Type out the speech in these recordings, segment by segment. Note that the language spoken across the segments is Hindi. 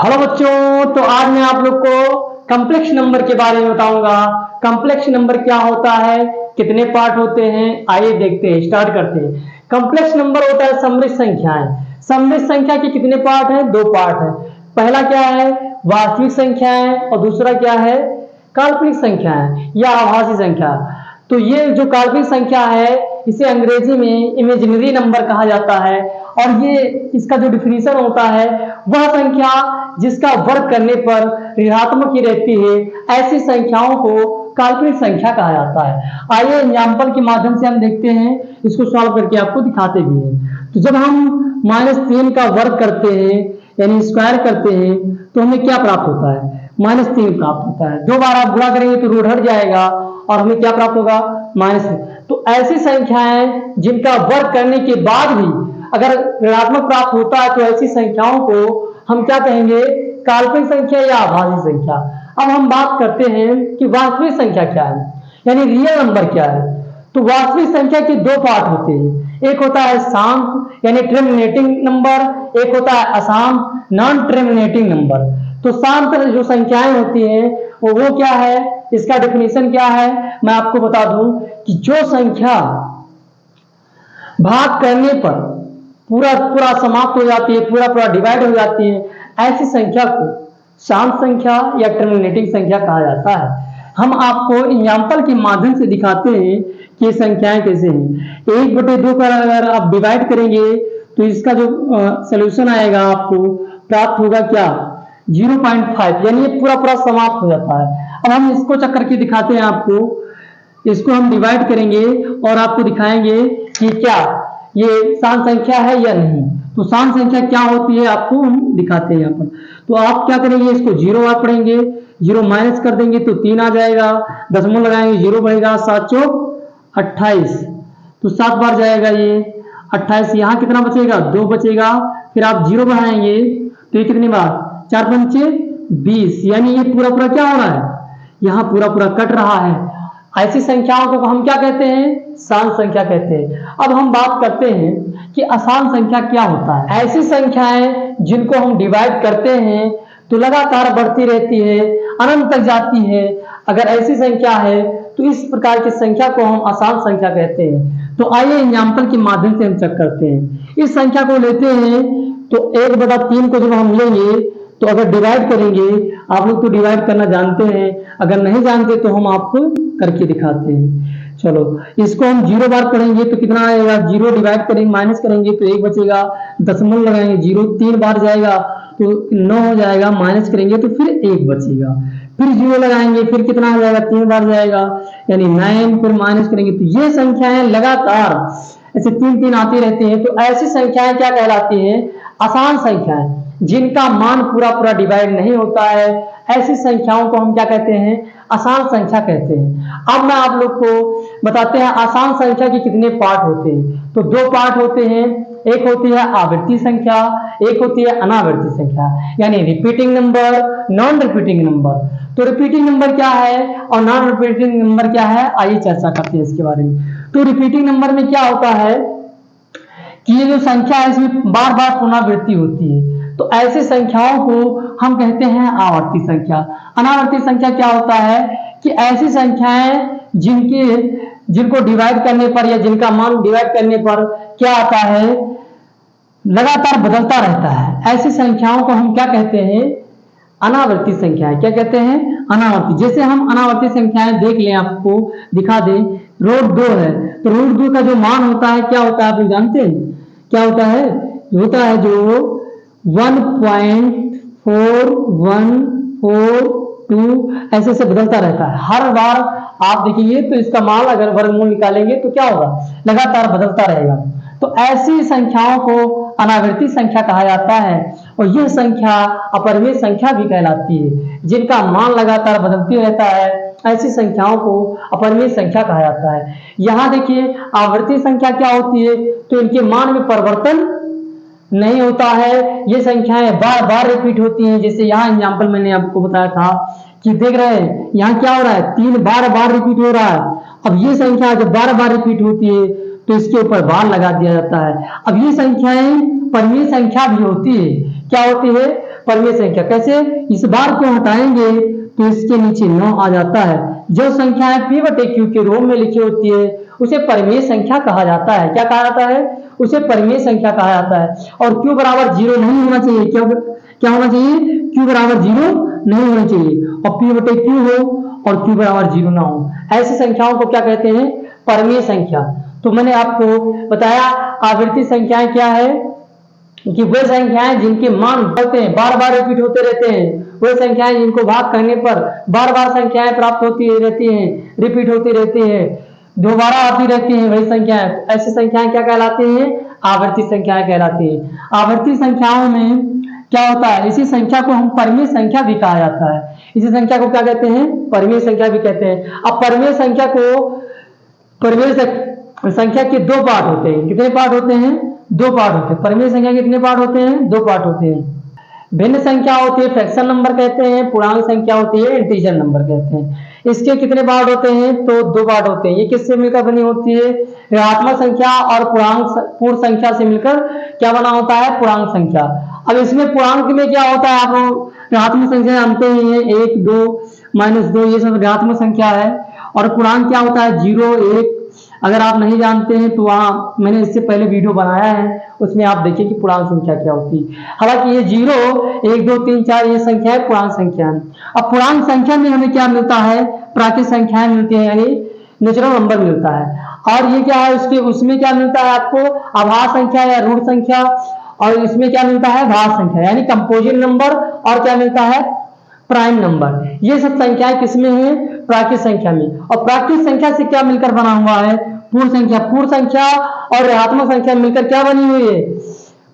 हेलो बच्चों, तो आज मैं आप लोग को कॉम्प्लेक्स नंबर के बारे में बताऊंगा। कॉम्प्लेक्स नंबर क्या होता है, कितने पार्ट होते हैं, आइए देखते हैं, स्टार्ट करते हैं। कॉम्प्लेक्स नंबर होता है सममित संख्याएं। सममित संख्या के कितने पार्ट हैं? दो पार्ट हैं। पहला क्या है? वास्तविक संख्याएं, और दूसरा क्या है? काल्पनिक संख्याएं या आभासी संख्या। तो ये जो काल्पनिक संख्या है इसे अंग्रेजी में इमेजिनरी नंबर कहा जाता है, और ये इसका जो डिफिनीशन होता है वह संख्या जिसका वर्ग करने पर ऋणात्मक ही रहती है, ऐसी संख्याओं को काल्पनिक संख्या कहा जाता है। आइए एग्जाम्पल के माध्यम से हम देखते हैं, इसको सॉल्व करके आपको दिखाते भी हैं। तो जब हम -3 का वर्ग करते हैं यानी स्क्वायर करते हैं तो हमें क्या प्राप्त होता है? -3 प्राप्त होता है। दो बार आप गुणा करेंगे तो रूट हट जाएगा और हमें क्या प्राप्त होगा? -3। तो ऐसी संख्याएं जिनका वर्ग करने के बाद भी अगर ऋणात्मक प्राप्त होता है तो ऐसी संख्याओं को हम क्या कहेंगे? काल्पनिक संख्या या आभासी संख्या। अब हम बात करते हैं कि वास्तविक संख्या क्या है, यानी रियल नंबर क्या है। तो वास्तविक संख्या के दो पार्ट होते हैं, एक होता है शांत यानी टर्मिनेटिंग नंबर, एक होता है अशांत नॉन टर्मिनेटिंग नंबर। तो शांत जो संख्याएं होती हैं वो क्या है, इसका डेफिनेशन क्या है मैं आपको बता दूं कि जो संख्या भाग करने पर पूरा पूरा समाप्त हो जाती है, पूरा पूरा डिवाइड हो जाती है, ऐसी संख्या को शांत संख्या या टर्मिनेटिंग संख्या कहा जाता है। हम आपको एग्जाम्पल के माध्यम से दिखाते हैं कि ये संख्याएं कैसे हैं। 1/2 का अगर आप डिवाइड करेंगे तो इसका जो सोल्यूशन आएगा आपको प्राप्त होगा क्या? 0.5, यानी ये पूरा पूरा समाप्त हो जाता है। अब हम इसको चेक करके दिखाते हैं आपको। इसको हम डिवाइड करेंगे और आपको दिखाएंगे कि क्या ये शांत संख्या है या नहीं। तो शांत संख्या क्या होती है आपको हम दिखाते हैं यहाँ पर। तो आप क्या करेंगे, इसको 0 बार पढ़ेंगे, 0 माइनस कर देंगे तो 3 आ जाएगा, दशमलव लगाएंगे 0 बढ़ेगा, 7 चौक 28, तो 7 बार जाएगा ये 28। यहाँ कितना बचेगा? 2 बचेगा। फिर आप 0 बढ़ाएंगे तो ये कितनी बार? 4 पंचे 20, यानी ये पूरा पूरा क्या हो रहा है? यहाँ पूरा पूरा कट रहा है। ऐसी संख्याओं को हम क्या कहते हैं? शांत संख्या कहते हैं। अब हम बात करते हैं कि अशांत संख्या क्या होता है। ऐसी संख्याएं जिनको हम डिवाइड करते हैं तो लगातार बढ़ती रहती है, अनंत तक जाती है। अगर ऐसी संख्या है तो इस प्रकार की संख्या को हम अशांत संख्या कहते हैं। तो आइए एग्जाम्पल के माध्यम से हम चेक करते हैं। इस संख्या को लेते हैं तो 1/3 को जब हम लेंगे तो अगर डिवाइड करेंगे, आप लोग तो डिवाइड करना जानते हैं, अगर नहीं जानते तो हम आपको करके दिखाते हैं। चलो इसको हम 0 बार पढ़ेंगे तो कितना आएगा? 0 डिवाइड करेंगे माइनस करेंगे तो 1 बचेगा, दशमलव लगाएंगे 0 3 बार जाएगा तो 9 हो जाएगा, माइनस करेंगे तो फिर 1 बचेगा, फिर 0 लगाएंगे फिर कितना आ जाएगा? 3 बार जाएगा यानी 9, फिर माइनस करेंगे। तो ये संख्याएं लगातार ऐसे 3 आती रहती हैं। तो ऐसी संख्याएं क्या कहलाती हैं? अशांत संख्याएं, जिनका मान पूरा पूरा डिवाइड नहीं होता है। ऐसी संख्याओं को हम क्या कहते हैं? अशांत संख्या कहते हैं। अब मैं आप लोग को बताते हैं अशांत संख्या के कितने पार्ट होते हैं। तो दो पार्ट होते हैं, एक होती है आवर्ती संख्या, एक होती है अनावर्ती संख्या, यानी repeating number, non repeating number. तो रिपीटिंग नंबर क्या है और नॉन रिपीटिंग नंबर क्या है, आइए चर्चा करते हैं इसके बारे में। तो रिपीटिंग नंबर में क्या होता है कि ये जो संख्या है इसमें बार बार पुनरावृत्ति होती है, तो ऐसी संख्याओं को हम कहते हैं आवर्ती संख्या। अनावर्ती संख्या क्या होता है कि ऐसी संख्याएं जिनको डिवाइड करने पर या जिनका मान डिवाइड करने पर क्या आता है? लगातार बदलता रहता है। ऐसी संख्याओं को हम क्या कहते हैं? अनावर्ती संख्याएं। क्या कहते हैं? अनावर्ती। जैसे हम अनावर्ती संख्याएं देख लें, आपको दिखा दें। रूट 2 है तो रूट 2 का जो मान होता है क्या होता है? आप जानते हैं क्या होता है? जो 1.4142 ऐसे से बदलता रहता है। हर बार आप देखिए तो इसका मान अगर वर्गमूल निकालेंगे तो क्या होगा? लगातार बदलता रहेगा। तो ऐसी संख्याओं को अनावर्ती संख्या कहा जाता है, और यह संख्या अपरिमेय संख्या भी कहलाती है, जिनका मान लगातार बदलती रहता है। ऐसी संख्याओं को अपरिमेय संख्या कहा जाता है। यहाँ देखिए आवर्ती संख्या क्या होती है, तो इनके मान में परिवर्तन नहीं होता है। ये संख्याएं बार बार रिपीट होती हैं। जैसे यहाँ एग्जाम्पल मैंने आपको बताया था कि देख रहे हैं यहाँ क्या हो रहा है? 3 बार बार रिपीट हो रहा है। अब ये संख्या जब बार बार रिपीट होती है तो इसके ऊपर बार लगा दिया जाता है। अब ये संख्याएं परिमेय संख्या भी होती है। क्या होती है? परमेय संख्या। कैसे? इस बार को हटाएंगे तो इसके नीचे 9 आ जाता है। जो संख्याएं p/q के रूप में लिखी होती है उसे परमेय संख्या कहा जाता है। क्या कहा जाता है? उसे परमेय संख्या कहा जाता है। और q बराबर 0 नहीं होना चाहिए। क्या होना चाहिए? q बराबर 0 नहीं होना चाहिए और p/q हो और q बराबर 0 ना हो। ऐसी संख्याओं को क्या कहते हैं? परमेय संख्या। तो मैंने आपको बताया आवर्ती संख्याएं क्या है कि वे संख्याएं जिनके मान बढ़ते हैं, बार बार रिपीट होते रहते हैं, वे संख्याएं जिनको भाग करने पर बार बार संख्याएं प्राप्त होती रहती हैं, रिपीट होती रहती हैं, दोबारा आती रहती हैं वही संख्याएं, ऐसी संख्याएं क्या कहलाती हैं? आवर्ती संख्याएं कहलाती हैं। आवर्ती संख्याओं में क्या होता है? इसी संख्या को हम परमेय संख्या भी कहा जाता है। इसी संख्या को क्या कहते हैं? परमेय संख्या भी कहते हैं। अब परमेय संख्या को परमेय संख्या के 2 पार्ट होते हैं। कितने पार्ट होते हैं? 2 पार्ट होते हैं। परमेय संख्या के कितने पार्ट होते हैं? 2 पार्ट होते हैं। भिन्न संख्या होती है, फ्रैक्शन नंबर कहते हैं। पूर्णांक संख्या होती है, इंटीजर नंबर कहते हैं। इसके कितने पार्ट होते हैं? तो 2 पार्ट होते हैं। ये किससे मिलकर बनी होती है? ऋणात्मक संख्या और पूर्ण संख्या से मिलकर क्या बना होता है? पूर्णांक संख्या। अब इसमें पूर्णांक में क्या होता है? आप ऋणात्मक संख्या जानते ही हैं, 1, 2, -2 ये सब ऋणात्मक संख्या है। और पूर्णांक क्या होता है? 0, 1। अगर आप नहीं जानते हैं तो वहाँ मैंने इससे पहले वीडियो बनाया है, उसमें आप देखिए कि पूर्णांक संख्या क्या होती है। हालांकि ये 0, 1, 2, 3, 4 ये संख्या है, पूर्णांक संख्या है। अब पूर्णांक संख्या में हमें क्या मिलता है? प्राकृत संख्याएं मिलती है, यानी नेचुरल नंबर मिलता है। और ये क्या है? उसमें क्या मिलता है आपको? आभास संख्या या ऋण संख्या। और इसमें क्या मिलता है? भाज्य संख्या यानी कंपोजिट नंबर। और क्या मिलता है? Prime number. ये सब संख्याएं किसमें है? प्राकृत संख्या में। और प्राकृत संख्या से क्या मिलकर बना हुआ है? पूर्ण संख्या। पूर्ण संख्या और ऋणात्मक संख्या मिलकर क्या बनी हुई है?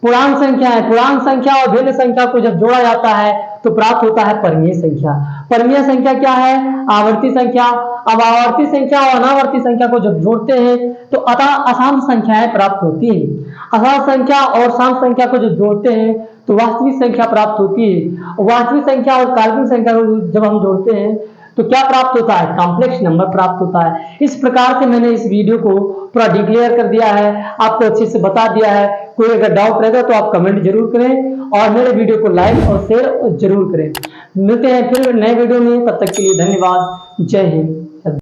पूर्णांक संख्या है। पूर्णांक संख्या और भिन्न संख्या को जब जोड़ा जाता है तो प्राप्त होता है परमेय संख्या। परमेय संख्या क्या है? आवर्ती संख्या। अब आवर्ती संख्या और अनावर्ती संख्या को जब जोड़ते हैं तो अशांत संख्याएं प्राप्त होती है। अशांत संख्या और शांत संख्या को जब जोड़ते हैं तो वास्तविक संख्या प्राप्त होती है। वास्तविक संख्या और काल्पनिक संख्या को जब हम जोड़ते हैं तो क्या प्राप्त होता है? कॉम्प्लेक्स नंबर प्राप्त होता है। इस प्रकार से मैंने इस वीडियो को पूरा डिक्लेयर कर दिया है, आपको अच्छे से बता दिया है। कोई अगर डाउट रहेगा तो आप कमेंट जरूर करें और मेरे वीडियो को लाइक और शेयर जरूर करें। मिलते हैं फिर नए वीडियो में, तब तक के लिए धन्यवाद। जय हिंद।